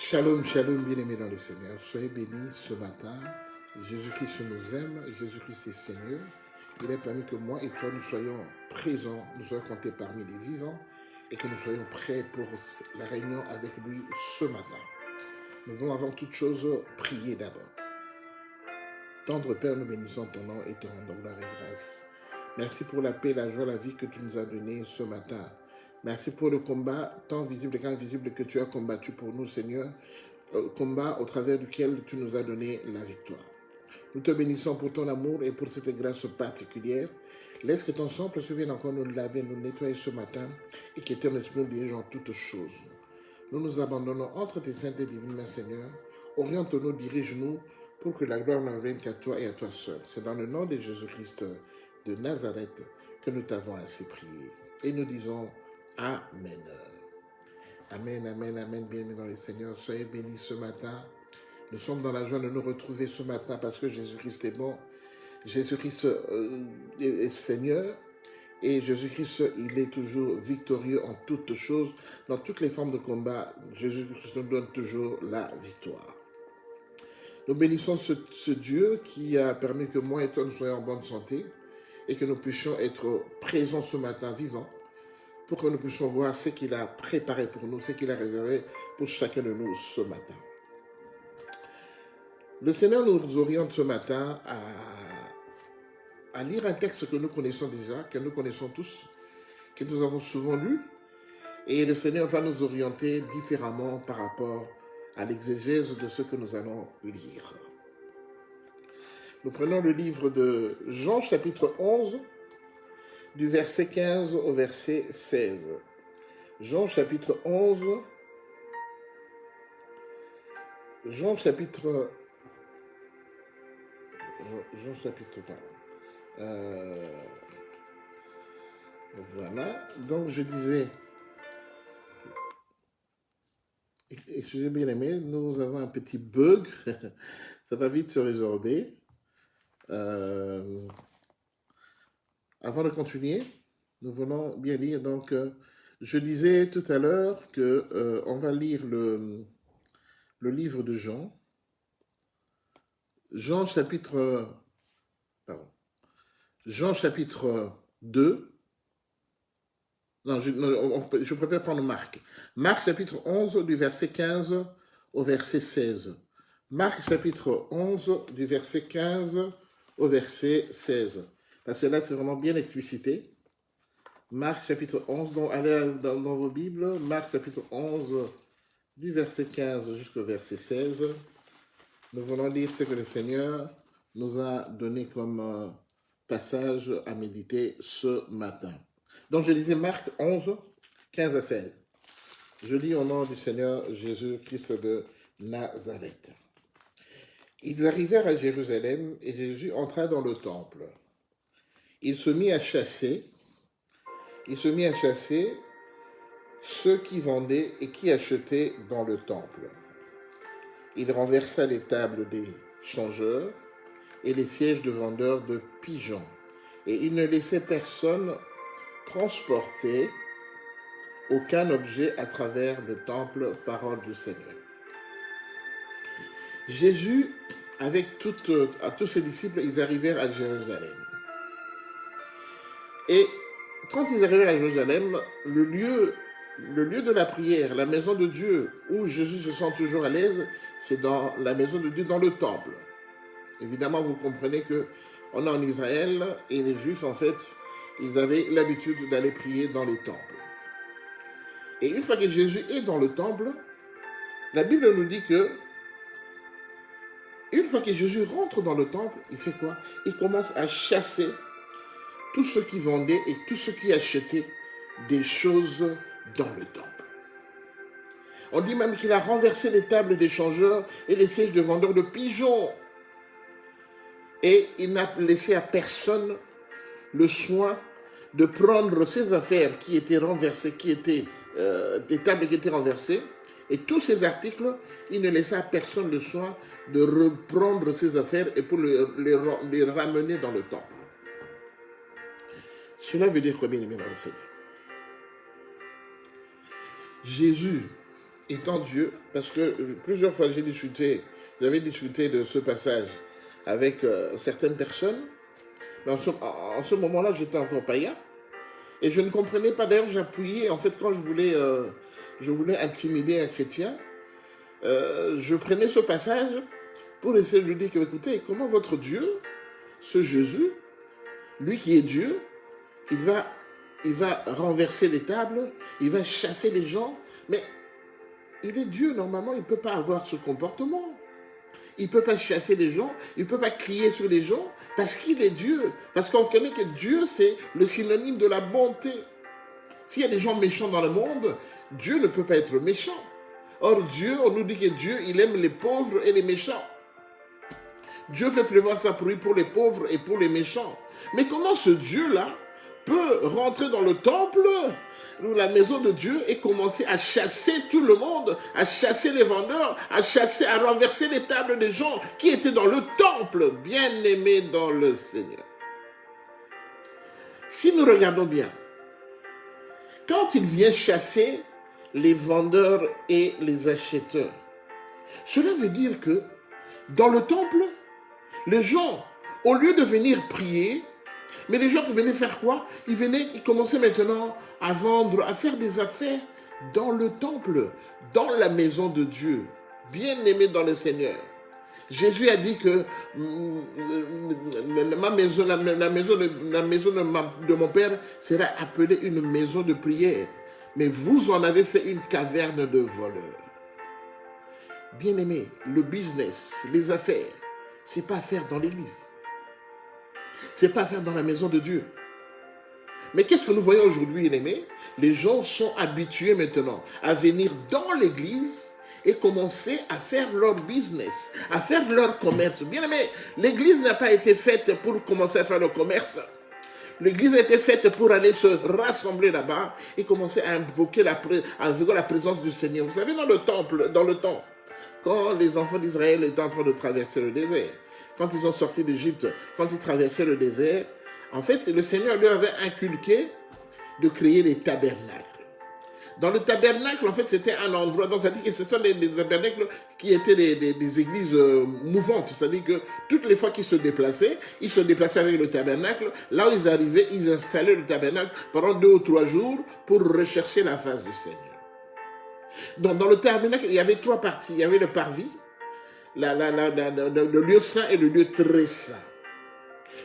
Shalom, shalom, bien-aimés dans le Seigneur. Soyez bénis ce matin. Jésus-Christ nous aime, Jésus-Christ est Seigneur. Il a permis que moi et toi, nous soyons présents, nous soyons comptés parmi les vivants et que nous soyons prêts pour la réunion avec lui ce matin. Nous voulons avant toute chose prier d'abord. Tendre Père, nous bénissons ton nom et te rendons gloire et grâce. Merci pour la paix, la joie, la vie que tu nous as donnée ce matin. Merci pour le combat, tant visible qu'invisible, que tu as combattu pour nous, Seigneur. Combat au travers duquel tu nous as donné la victoire. Nous te bénissons pour ton amour et pour cette grâce particulière. Laisse que ton sang se vienne encore nous laver, nous nettoyer ce matin et que ton esprit nous dirige en toutes choses. Nous nous abandonnons entre tes saintes et divines mains, Seigneur. Oriente-nous, dirige-nous pour que la gloire ne revienne qu'à toi et à toi seul. C'est dans le nom de Jésus-Christ de Nazareth que nous t'avons ainsi prié. Et nous disons Amen. Amen, amen, amen, bien-aimés dans le Seigneur. Soyez bénis ce matin. Nous sommes dans la joie de nous retrouver ce matin parce que Jésus-Christ est bon. Jésus-Christ est Seigneur. Et Jésus-Christ, il est toujours victorieux en toutes choses. Dans toutes les formes de combat, Jésus-Christ nous donne toujours la victoire. Nous bénissons ce Dieu qui a permis que moi et toi nous soyons en bonne santé et que nous puissions être présents ce matin vivants pour que nous puissions voir ce qu'il a préparé pour nous, ce qu'il a réservé pour chacun de nous ce matin. Le Seigneur nous oriente ce matin à lire un texte que nous connaissons déjà, que nous connaissons tous, que nous avons souvent lu, et le Seigneur va nous orienter différemment par rapport à l'exégèse de ce que nous allons lire. Nous prenons le livre de Jean, chapitre 11, du verset 15 au verset 16. Jean, chapitre 11, Jean, chapitre, voilà, donc je disais, excusez bien aimé, nous avons un petit bug, ça va vite se résorber. Avant de continuer, nous voulons bien lire, donc je disais tout à l'heure que on va lire le livre de Jean, Jean chapitre 2, non, je préfère prendre Marc. Marc chapitre 11 du verset 15 au verset 16. Marc chapitre 11 du verset 15 au verset 16. Parce que là, c'est vraiment bien explicité. Marc chapitre 11, donc allez dans vos Bibles, Marc chapitre 11 du verset 15 jusqu'au verset 16. Nous voulons lire ce que le Seigneur nous a donné comme passage à méditer ce matin. Donc je lisais Marc 11, 15 à 16. Je lis au nom du Seigneur Jésus-Christ de Nazareth. Ils arrivèrent à Jérusalem et Jésus entra dans le temple. Il se mit à chasser ceux qui vendaient et qui achetaient dans le temple. Il renversa les tables des changeurs et les sièges de vendeurs de pigeons. Et il ne laissait personne transporter aucun objet à travers le temple, parole du Seigneur. Jésus, avec tous ses disciples, ils arrivèrent à Jérusalem. Et quand ils arrivèrent à Jérusalem, le lieu de la prière, la maison de Dieu, où Jésus se sent toujours à l'aise, c'est dans la maison de Dieu, dans le temple. Évidemment, vous comprenez qu'on est en Israël et les Juifs, en fait, ils avaient l'habitude d'aller prier dans les temples. Et une fois que Jésus est dans le temple, la Bible nous dit que une fois que Jésus rentre dans le temple, il fait quoi? Il commence à chasser tous ceux qui vendaient et tous ceux qui achetaient des choses dans le temple. On dit même qu'il a renversé les tables des changeurs et les sièges de vendeurs de pigeons. Et il n'a laissé à personne le soin de prendre ces affaires qui étaient renversées, des tables qui étaient renversées, et tous ces articles, il ne laissait à personne le soin de reprendre ces affaires et pour les ramener dans le temple. Cela veut dire quoi, bien aimé dans le Seigneur? Jésus étant Dieu, parce que plusieurs fois j'avais discuté de ce passage avec certaines personnes, mais en ce moment-là, j'étais encore païen, et je ne comprenais pas. D'ailleurs, j'appuyais, en fait, quand je voulais intimider un chrétien, je prenais ce passage pour essayer de lui dire que, écoutez, comment votre Dieu, ce Jésus, lui qui est Dieu, il va renverser les tables, il va chasser les gens, mais il est Dieu, normalement, il ne peut pas avoir ce comportement. Il ne peut pas chasser les gens, il ne peut pas crier sur les gens, parce qu'il est Dieu. Parce qu'on connaît que Dieu, c'est le synonyme de la bonté. S'il y a des gens méchants dans le monde, Dieu ne peut pas être méchant. Or, Dieu, on nous dit que Dieu, il aime les pauvres et les méchants. Dieu fait pleuvoir sa pluie pour les pauvres et pour les méchants. Mais comment ce Dieu-là peut rentrer dans le temple, ou la maison de Dieu, et commencer à chasser tout le monde, à chasser les vendeurs, à renverser les tables des gens qui étaient dans le temple, bien-aimés dans le Seigneur? Si nous regardons bien, quand il vient chasser les vendeurs et les acheteurs, cela veut dire que dans le temple, les gens, au lieu de venir prier, mais les gens venaient faire quoi? Ils commençaient maintenant à vendre, à faire des affaires dans le temple, dans la maison de Dieu, bien-aimés dans le Seigneur. Jésus a dit que la maison de mon Père sera appelée une maison de prière, mais vous en avez fait une caverne de voleurs. Bien-aimés, le business, les affaires, c'est pas à faire dans l'église. C'est pas à faire dans la maison de Dieu. Mais qu'est-ce que nous voyons aujourd'hui, bien-aimés? Les gens sont habitués maintenant à venir dans l'église et commencer à faire leur business, à faire leur commerce. Bien-aimés, l'église n'a pas été faite pour commencer à faire le commerce. L'église a été faite pour aller se rassembler là-bas et commencer à invoquer la présence du Seigneur. Vous savez, dans le temps, quand les enfants d'Israël étaient en train de traverser le désert, quand ils ont sorti d'Égypte, quand ils traversaient le désert, en fait, le Seigneur leur avait inculqué de créer des tabernacles. Dans le tabernacle, en fait, c'était un endroit, donc c'est-à-dire que ce sont des tabernacles qui étaient des églises mouvantes, c'est-à-dire que toutes les fois qu'ils se déplaçaient avec le tabernacle. Là où ils arrivaient, ils installaient le tabernacle pendant 2 ou 3 jours pour rechercher la face du Seigneur. Donc, dans le tabernacle, il y avait 3 parties. Il y avait le parvis, le lieu saint et le lieu très saint.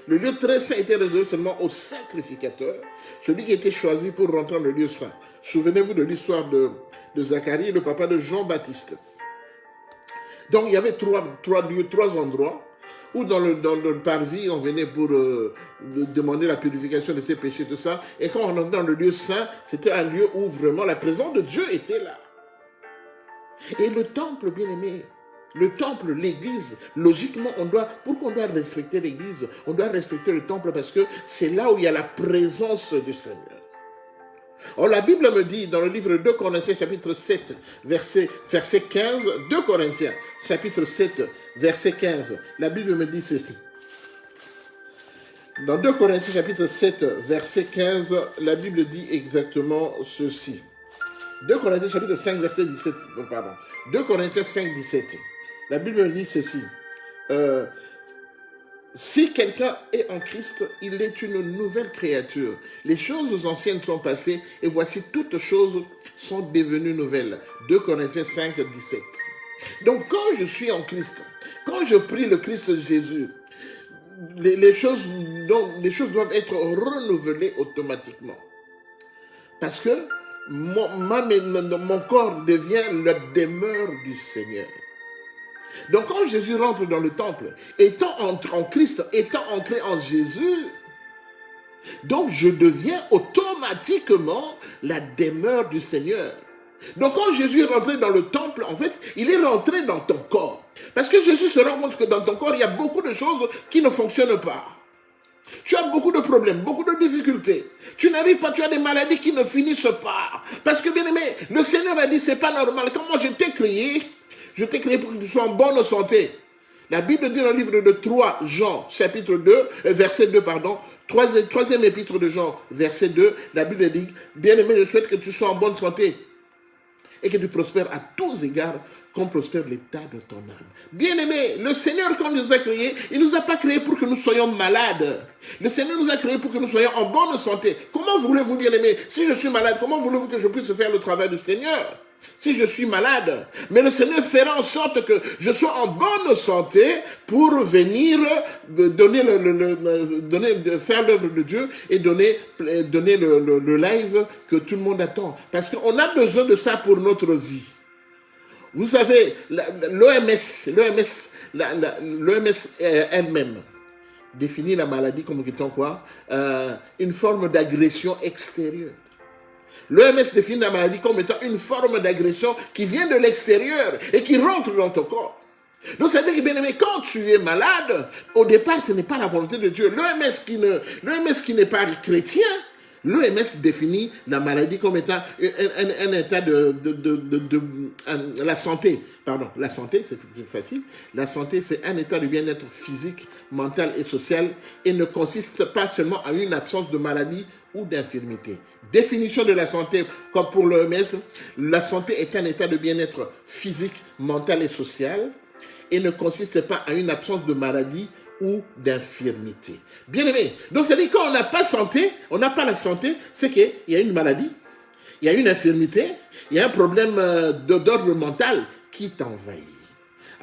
Le lieu très saint était réservé seulement au sacrificateur, celui qui était choisi pour rentrer dans le lieu saint. Souvenez-vous de l'histoire de Zacharie, le papa de Jean-Baptiste. Donc il y avait 3 endroits où dans le parvis, on venait pour demander la purification de ses péchés, tout ça. Et quand on entrait dans le lieu saint, c'était un lieu où vraiment la présence de Dieu était là. Et le temple, bien aimé, le temple, l'église, logiquement, pourquoi on doit respecter l'église? On doit respecter le temple parce que c'est là où il y a la présence du Seigneur. Or, la Bible me dit, dans le livre de 2 Corinthiens, chapitre 7, verset 15, 2 Corinthiens, chapitre 7, verset 15, la Bible me dit ceci. Dans 2 Corinthiens, chapitre 7, verset 15, la Bible dit exactement ceci. 2 Corinthiens, chapitre 5, verset 17, pardon. 2 Corinthiens 5, 17. La Bible dit ceci. Si quelqu'un est en Christ, il est une nouvelle créature. Les choses anciennes sont passées et voici toutes choses sont devenues nouvelles. 2 Corinthiens 5, 17. Donc quand je suis en Christ, quand je prie le Christ Jésus, les choses doivent être renouvelées automatiquement. Parce que mon corps devient la demeure du Seigneur. Donc quand Jésus rentre dans le temple, étant en Christ, étant ancré en Jésus, donc je deviens automatiquement la demeure du Seigneur. Donc quand Jésus est rentré dans le temple, en fait, il est rentré dans ton corps. Parce que Jésus se rend compte que dans ton corps, il y a beaucoup de choses qui ne fonctionnent pas. Tu as beaucoup de problèmes, beaucoup de difficultés. Tu n'arrives pas, tu as des maladies qui ne finissent pas. Parce que bien aimé, le Seigneur a dit, c'est pas normal. Quand moi je t'ai créé pour que tu sois en bonne santé. La Bible dit dans le livre de 3 Jean, chapitre 2, verset 2, pardon, troisième épître de Jean, verset 2, la Bible dit, bien aimé, je souhaite que tu sois en bonne santé. et que tu prospères à tous égards, comme prospère l'état de ton âme. Bien-aimé, le Seigneur, quand il nous a créés, il ne nous a pas créés pour que nous soyons malades. Le Seigneur nous a créés pour que nous soyons en bonne santé. Comment voulez-vous, bien-aimé, si je suis malade, comment voulez-vous que je puisse faire le travail du Seigneur? Si je suis malade, mais le Seigneur fera en sorte que je sois en bonne santé pour venir faire l'œuvre de Dieu et donner le live que tout le monde attend. Parce qu'on a besoin de ça pour notre vie. Vous savez, l'OMS elle-même définit la maladie comme étant quoi? Une forme d'agression extérieure. L'OMS définit la maladie comme étant une forme d'agression qui vient de l'extérieur et qui rentre dans ton corps. Donc, ça veut dire que, bien aimé, quand tu es malade, au départ, ce n'est pas la volonté de Dieu. L'OMS qui n'est pas chrétien, l'OMS définit la maladie comme étant un état la santé. Pardon, la santé, c'est facile. La santé, c'est un état de bien-être physique, mental et social et ne consiste pas seulement à une absence de maladie ou d'infirmité. Définition de la santé, comme pour l'OMS, la santé est un état de bien-être physique, mental et social et ne consiste pas à une absence de maladie ou d'infirmité. Bien aimé, donc c'est-à-dire quand on n'a pas santé, on n'a pas la santé, c'est qu'il y a une maladie, il y a une infirmité, il y a un problème d'ordre mental qui t'envahit.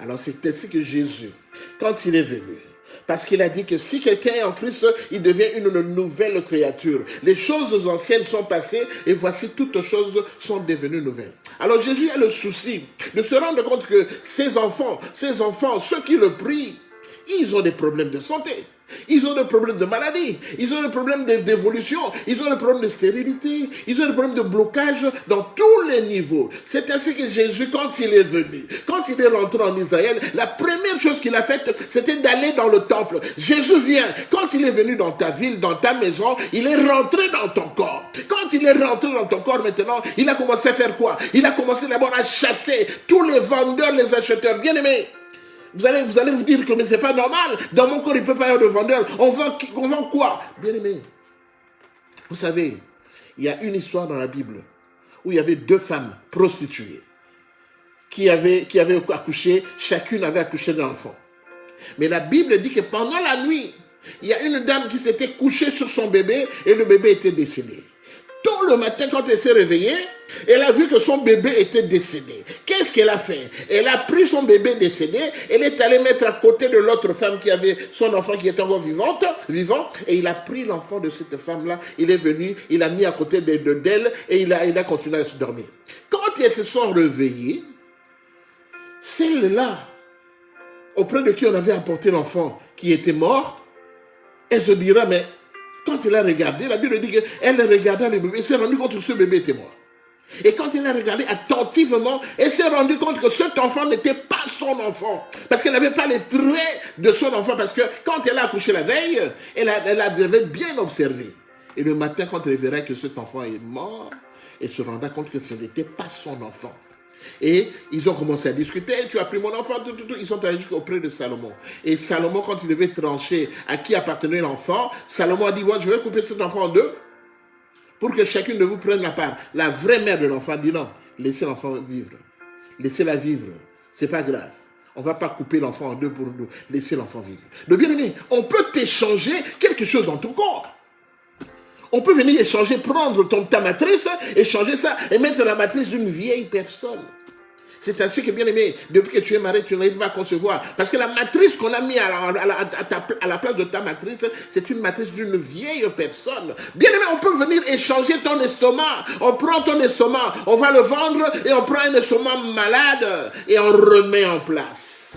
Alors c'est ainsi que Jésus, quand il est venu, parce qu'il a dit que si quelqu'un est en Christ, il devient une nouvelle créature. Les choses anciennes sont passées et voici toutes choses sont devenues nouvelles. Alors Jésus a le souci de se rendre compte que ses enfants, ceux qui le prient, ils ont des problèmes de santé. Ils ont des problèmes de maladie, ils ont des problèmes d'évolution, ils ont des problèmes de stérilité, ils ont des problèmes de blocage dans tous les niveaux. C'est ainsi que Jésus, quand il est venu, quand il est rentré en Israël, la première chose qu'il a faite, c'était d'aller dans le temple. Jésus vient, quand il est venu dans ta ville, dans ta maison, il est rentré dans ton corps. Quand il est rentré dans ton corps maintenant, il a commencé à faire quoi? Il a commencé d'abord à chasser tous les vendeurs, les acheteurs. Bien aimés, vous allez vous dire que mais c'est pas normal. Dans mon corps, il ne peut pas y avoir de vendeur. On vend quoi? Bien aimé, vous savez, il y a une histoire dans la Bible où il y avait deux femmes prostituées qui avaient accouché, chacune avait accouché d'un enfant. Mais la Bible dit que pendant la nuit, il y a une dame qui s'était couchée sur son bébé et le bébé était décédé. Tôt le matin, quand elle s'est réveillée, elle a vu que son bébé était décédé. Qu'est-ce qu'elle a fait? Elle a pris son bébé décédé, elle est allée mettre à côté de l'autre femme qui avait son enfant qui était encore vivant, et il a pris l'enfant de cette femme-là, il est venu, il a mis à côté d'elle, et il a continué à se dormir. Quand ils se sont réveillés, celle-là, auprès de qui on avait apporté l'enfant qui était mort, elle se dira, mais quand elle a regardé, la Bible dit qu'elle regardait le bébé, elle s'est rendue compte que ce bébé était mort. Et quand elle a regardé attentivement, elle s'est rendue compte que cet enfant n'était pas son enfant. Parce qu'elle n'avait pas les traits de son enfant. Parce que quand elle a accouché la veille, elle avait bien observé. Et le matin, quand elle verra que cet enfant est mort, elle se rendra compte que ce n'était pas son enfant. Et ils ont commencé à discuter. Tu as pris mon enfant, tout. Ils sont allés jusqu'auprès de Salomon. Et Salomon, quand il devait trancher à qui appartenait l'enfant, Salomon a dit, moi, je vais couper cet enfant en deux pour que chacune de vous prenne la part. La vraie mère de l'enfant dit non, laissez l'enfant vivre. Laissez-la vivre. C'est pas grave. On ne va pas couper l'enfant en deux pour nous. Laissez l'enfant vivre. Donc, bien aimé, on peut t'échanger quelque chose dans ton corps. On peut venir échanger, prendre ta matrice, échanger ça et mettre la matrice d'une vieille personne. C'est ainsi que, bien aimé, depuis que tu es marié, tu n'arrives pas à concevoir. Parce que la matrice qu'on a mis à la place de ta matrice, c'est une matrice d'une vieille personne. Bien aimé, on peut venir échanger ton estomac. On prend ton estomac, on va le vendre et on prend un estomac malade et on remet en place.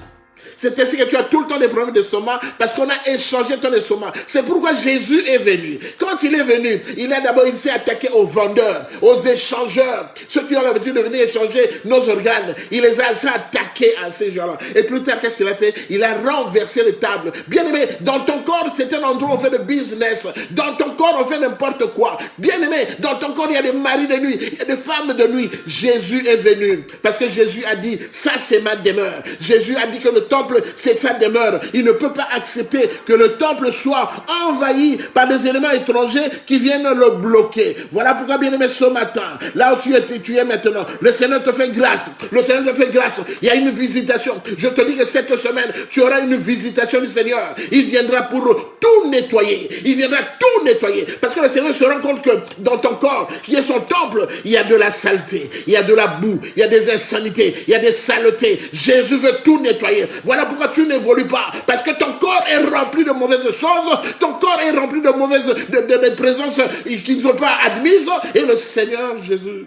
C'est ainsi que tu as tout le temps des problèmes d'estomac parce qu'on a échangé ton estomac. C'est pourquoi Jésus est venu. Quand il est venu, il s'est attaqué aux vendeurs, aux échangeurs, ceux qui ont l'habitude de venir échanger nos organes. Il les a attaqués à ces gens-là. Et plus tard, qu'est-ce qu'il a fait? Il a renversé les tables. Bien aimé, dans ton corps, c'est un endroit où on fait de business. Dans ton corps, on fait n'importe quoi. Bien aimé, dans ton corps, il y a des maris de nuit, il y a des femmes de nuit. Jésus est venu parce que Jésus a dit, ça c'est ma demeure. Jésus a dit que le temple temple, c'est sa demeure. Il ne peut pas accepter que le temple soit envahi par des éléments étrangers qui viennent le bloquer. Voilà pourquoi, bien-aimé, ce matin, là où tu es maintenant, le Seigneur te fait grâce. Le Seigneur te fait grâce. Il y a une visitation. Je te dis que cette semaine, tu auras une visitation du Seigneur. Il viendra pour tout nettoyer. Il viendra tout nettoyer. Parce que le Seigneur se rend compte que dans ton corps, qui est son temple, il y a de la saleté, il y a de la boue, il y a des insanités, il y a des saletés. Jésus veut tout nettoyer. Voilà pourquoi tu n'évolues pas. Parce que ton corps est rempli de mauvaises choses. Ton corps est rempli de mauvaises de présences qui ne sont pas admises. Et le Seigneur Jésus,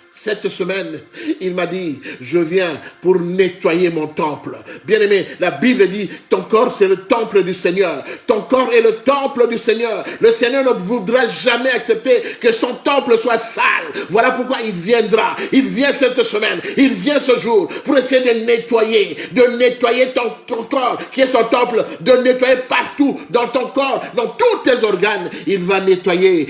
cette semaine, il m'a dit, je viens pour nettoyer mon temple. Bien-aimé, la Bible dit, ton corps c'est le temple du Seigneur. Ton corps est le temple du Seigneur. Le Seigneur ne voudra jamais accepter que son temple soit sale. Voilà pourquoi il viendra. Il vient cette semaine, il vient ce jour pour essayer de nettoyer ton corps qui est son temple, de nettoyer partout dans ton corps, dans tous tes organes. Il va nettoyer,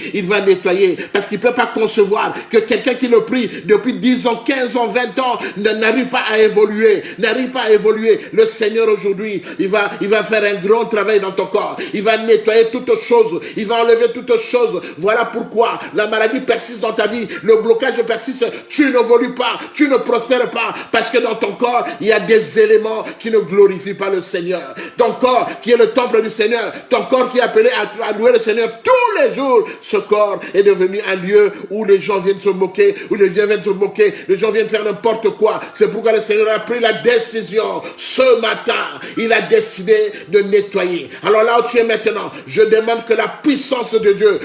parce qu'il ne peut pas concevoir que quelqu'un qui le prie depuis 10 ans, 15 ans, 20 ans, n'arrive pas à évoluer, Le Seigneur aujourd'hui, il va faire un grand travail dans ton corps. Il va nettoyer toutes choses, il va enlever toutes choses. Voilà pourquoi la maladie persiste dans ta vie, le blocage persiste, tu n'évolues pas, tu ne prospères pas, parce que dans ton corps, il y a des éléments qui ne glorifient pas le Seigneur. Ton corps qui est le temple du Seigneur, ton corps qui est appelé à louer le Seigneur tous les jours, ce corps est devenu un lieu où les gens viennent se moquer, où les gens viennent se moquer, les gens viennent faire n'importe quoi. C'est pourquoi le Seigneur a pris la décision ce matin. Il a décidé de nettoyer. Alors là où tu es maintenant, je demande que la puissance de Dieu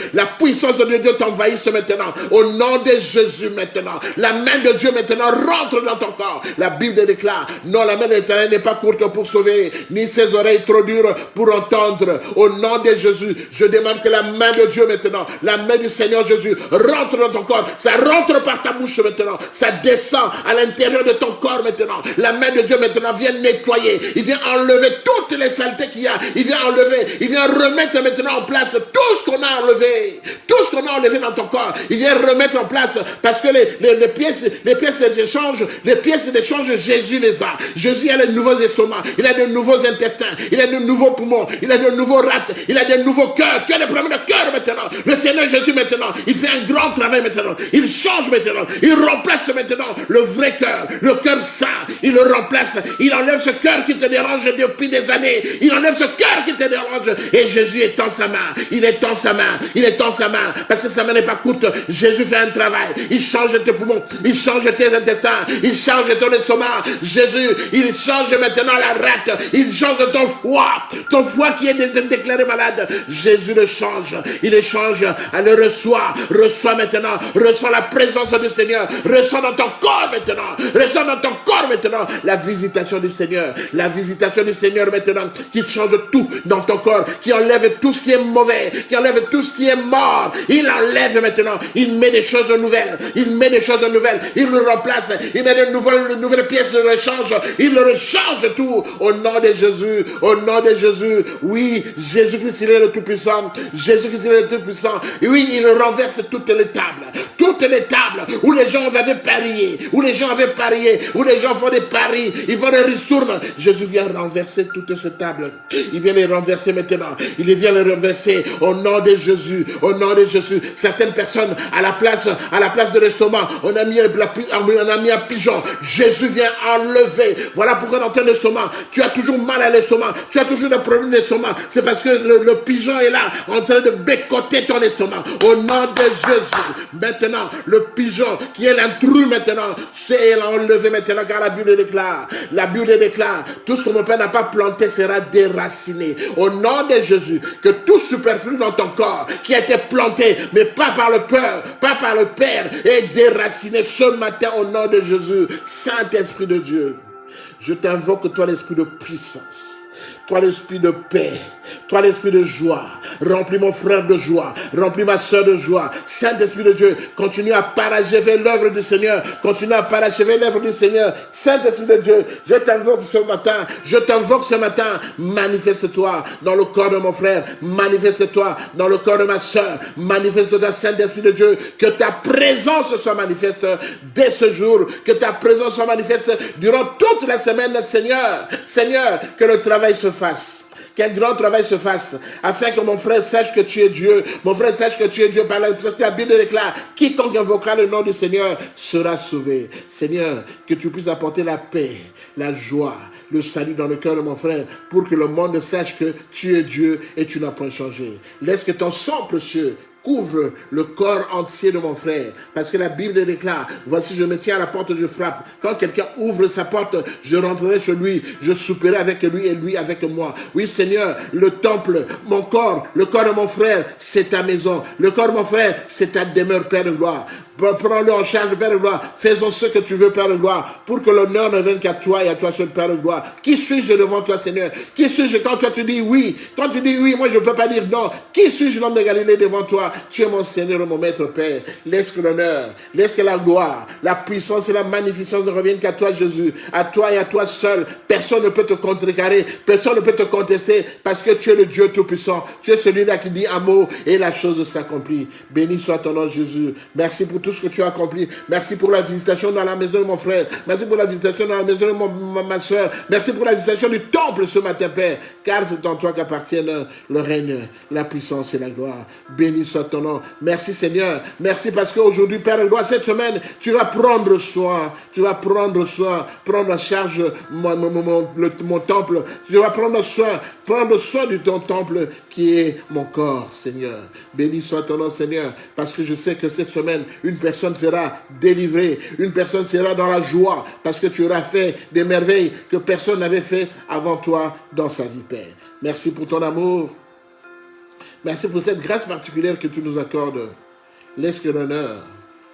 t'envahisse maintenant. Au nom de Jésus maintenant. La main de Dieu maintenant rentre dans ton corps. La Bible déclare, non, la main de l'Éternel n'est pas courte pour sauver, ni ses oreilles trop dures pour entendre. Au nom de Jésus, je demande que la main de Dieu maintenant, la main du Seigneur Jésus rentre dans ton corps. Ça rentre par ta bouche maintenant, ça descend à l'intérieur de ton corps maintenant. La main de Dieu maintenant vient nettoyer, il vient enlever toutes les saletés qu'il y a, il vient remettre maintenant en place tout ce qu'on a enlevé dans ton corps, il vient remettre en place, parce que les pièces d'échange, Jésus les a. Jésus a de nouveaux estomacs, il a de nouveaux intestins, il a de nouveaux poumons, il a de nouveaux rats, il a de nouveaux cœurs. Tu as des problèmes de cœur maintenant. Le Seigneur Jésus maintenant, il fait un grand travail maintenant, il change maintenant. Il remplace maintenant le vrai cœur, le cœur saint. Il le remplace. Il enlève ce cœur qui te dérange depuis des années. Il enlève ce cœur qui te dérange. Et Jésus étend sa main. Il étend sa main. Parce que sa main n'est pas courte. Jésus fait un travail. Il change tes poumons. Il change tes intestins. Il change ton estomac. Jésus, il change maintenant la rate. Il change ton foie. Ton foie qui est déclaré malade. Jésus le change. Il le change. Elle le reçoit. Reçoit maintenant. Reçoit la présence du Seigneur, ressens dans ton corps maintenant la visitation du Seigneur maintenant, qui change tout dans ton corps, qui enlève tout ce qui est mauvais, qui enlève tout ce qui est mort. Il enlève maintenant, il met des choses nouvelles, il le remplace, il met de nouvelles pièces de rechange, il le rechange tout au nom de Jésus. Oui, Jésus-Christ, il est le Tout-Puissant. Oui, il renverse toutes les tables où les gens avaient parié, où les gens font des paris, ils font des ristournes. Jésus vient renverser toutes ces tables. Il vient les renverser maintenant. Il vient les renverser au nom de Jésus. Certaines personnes, à la place de l'estomac, on a mis un pigeon. Jésus vient enlever. Voilà pourquoi dans ton estomac, tu as toujours mal à l'estomac. Tu as toujours des problèmes d'estomac. C'est parce que le pigeon est là, en train de bécoter ton estomac. Au nom de Jésus. Maintenant, le pigeon qui est l'intrus maintenant, c'est enlevé maintenant, car la Bible déclare, tout ce que mon Père n'a pas planté sera déraciné. Au nom de Jésus, que tout superflu dans ton corps, qui a été planté, mais pas par le Père, est déraciné ce matin au nom de Jésus. Saint-Esprit de Dieu, je t'invoque, toi l'Esprit de puissance, toi l'Esprit de paix, Toi, l'esprit de joie, remplis mon frère de joie, remplis ma soeur de joie. Saint-Esprit de Dieu, continue à parachever l'œuvre du Seigneur, continue à parachever l'œuvre du Seigneur. Saint-Esprit de Dieu, je t'invoque ce matin, manifeste-toi dans le corps de mon frère, manifeste-toi dans le corps de ma soeur, manifeste-toi, Saint-Esprit de Dieu, que ta présence soit manifeste dès ce jour, que ta présence soit manifeste durant toute la semaine, Seigneur. Seigneur, que le travail se fasse. Qu'un grand travail se fasse, afin que mon frère sache que tu es Dieu. Mon frère sache que tu es Dieu. Par la Bible déclare, quiconque invoquera le nom du Seigneur sera sauvé. Seigneur, que tu puisses apporter la paix, la joie, le salut dans le cœur de mon frère, pour que le monde sache que tu es Dieu et tu n'as point changé. Laisse que ton sang précieux couvre le corps entier de mon frère. Parce que la Bible déclare, voici je me tiens à la porte, je frappe. Quand quelqu'un ouvre sa porte, je rentrerai chez lui, je souperai avec lui et lui avec moi. Oui Seigneur, le temple, mon corps, le corps de mon frère, c'est ta maison. Le corps de mon frère, c'est ta demeure, Père de gloire. Prends-le en charge, Père de gloire. Faisons ce que tu veux, Père de gloire, pour que l'honneur ne vienne qu'à toi et à toi seul, Père de gloire. Qui suis-je devant toi, Seigneur? Qui suis-je quand toi tu dis oui? Quand tu dis oui, moi je ne peux pas dire non. Qui suis-je, l'homme de Galilée, devant toi? Tu es mon Seigneur et mon Maître, Père. Laisse que l'honneur, laisse que la gloire, la puissance et la magnificence ne reviennent qu'à toi, Jésus. À toi et à toi seul. Personne ne peut te contrecarrer. Personne ne peut te contester parce que tu es le Dieu Tout-Puissant. Tu es celui-là qui dit un mot et la chose s'accomplit. Béni soit ton nom, Jésus. Merci pour tout ce que tu as accompli. Merci pour la visitation dans la maison de mon frère. Merci pour la visitation dans la maison de ma soeur. Merci pour la visitation du temple ce matin, Père. Car c'est en toi qu'appartiennent le règne, la puissance et la gloire. Béni soit ton nom. Merci Seigneur. Merci parce qu'aujourd'hui, Père de gloire, cette semaine, tu vas prendre soin. Tu vas prendre soin. Prendre en charge mon temple. Tu vas prendre soin de ton temple qui est mon corps, Seigneur. Béni soit ton nom, Seigneur. Parce que je sais que cette semaine, une personne sera délivrée, une personne sera dans la joie, parce que tu auras fait des merveilles que personne n'avait fait avant toi dans sa vie, Père. Merci pour ton amour. Merci pour cette grâce particulière que tu nous accordes. Laisse que l'honneur,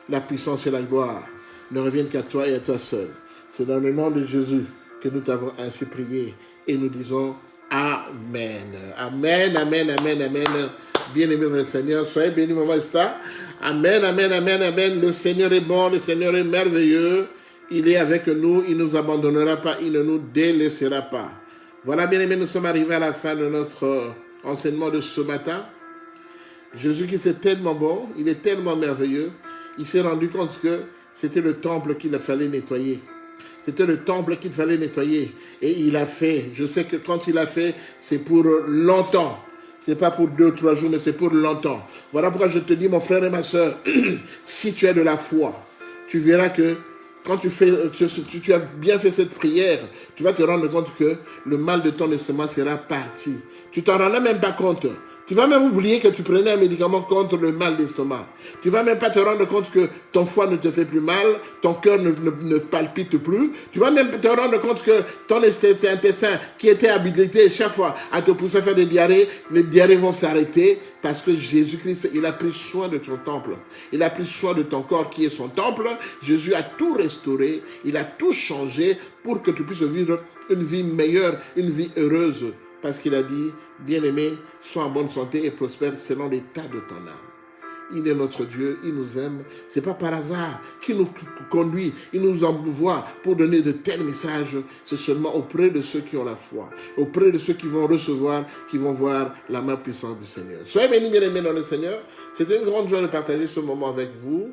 la puissance et la gloire ne reviennent qu'à toi et à toi seul. C'est dans le nom de Jésus que nous t'avons ainsi prié et nous disons Amen. Amen, amen, amen, amen. Bien-aimé dans le Seigneur, soyez bénis, maman Esther. Amen, amen, amen, amen. Le Seigneur est bon, le Seigneur est merveilleux. Il est avec nous, il ne nous abandonnera pas, il ne nous délaissera pas. Voilà, bien-aimés, nous sommes arrivés à la fin de notre enseignement de ce matin. Jésus-Christ est tellement bon, il est tellement merveilleux. Il s'est rendu compte que c'était le temple qu'il fallait nettoyer. C'était le temple qu'il fallait nettoyer. Et il a fait. Je sais que quand il a fait, c'est pour longtemps. Ce n'est pas pour 2 ou 3 jours, mais c'est pour longtemps. Voilà pourquoi je te dis, mon frère et ma soeur, si tu as de la foi, tu verras que quand tu as bien fait cette prière, tu vas te rendre compte que le mal de ton estomac sera parti. Tu t'en rendras même pas compte. Tu vas même oublier que tu prenais un médicament contre le mal d'estomac. Tu vas même pas te rendre compte que ton foie ne te fait plus mal, ton cœur ne palpite plus. Tu vas même te rendre compte que ton intestin qui était habilité chaque fois à te pousser à faire des diarrhées, les diarrhées vont s'arrêter parce que Jésus-Christ, il a pris soin de ton temple. Il a pris soin de ton corps qui est son temple. Jésus a tout restauré, il a tout changé pour que tu puisses vivre une vie meilleure, une vie heureuse. Parce qu'il a dit, bien-aimé, sois en bonne santé et prospère selon l'état de ton âme. Il est notre Dieu, il nous aime. Ce n'est pas par hasard qu'il nous conduit, il nous envoie pour donner de tels messages. C'est seulement auprès de ceux qui ont la foi, auprès de ceux qui vont recevoir, qui vont voir la main puissante du Seigneur. Soyez bénis, bien-aimés dans le Seigneur. C'était une grande joie de partager ce moment avec vous.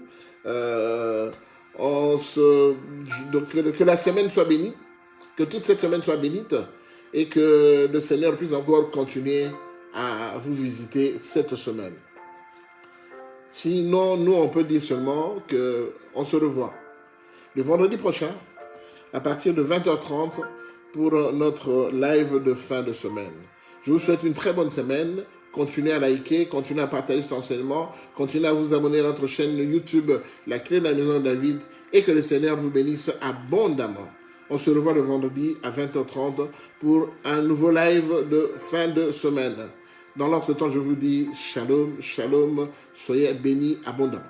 Donc, que la semaine soit bénie, que toute cette semaine soit bénite. Et que le Seigneur puisse encore continuer à vous visiter cette semaine. Sinon, nous, on peut dire seulement qu'on se revoit le vendredi prochain à partir de 20h30 pour notre live de fin de semaine. Je vous souhaite une très bonne semaine. Continuez à liker, continuez à partager cet enseignement, continuez à vous abonner à notre chaîne YouTube, La Clé de la Maison de David, et que le Seigneur vous bénisse abondamment. On se revoit le vendredi à 20h30 pour un nouveau live de fin de semaine. Dans l'entretemps, je vous dis shalom, shalom, soyez bénis abondamment.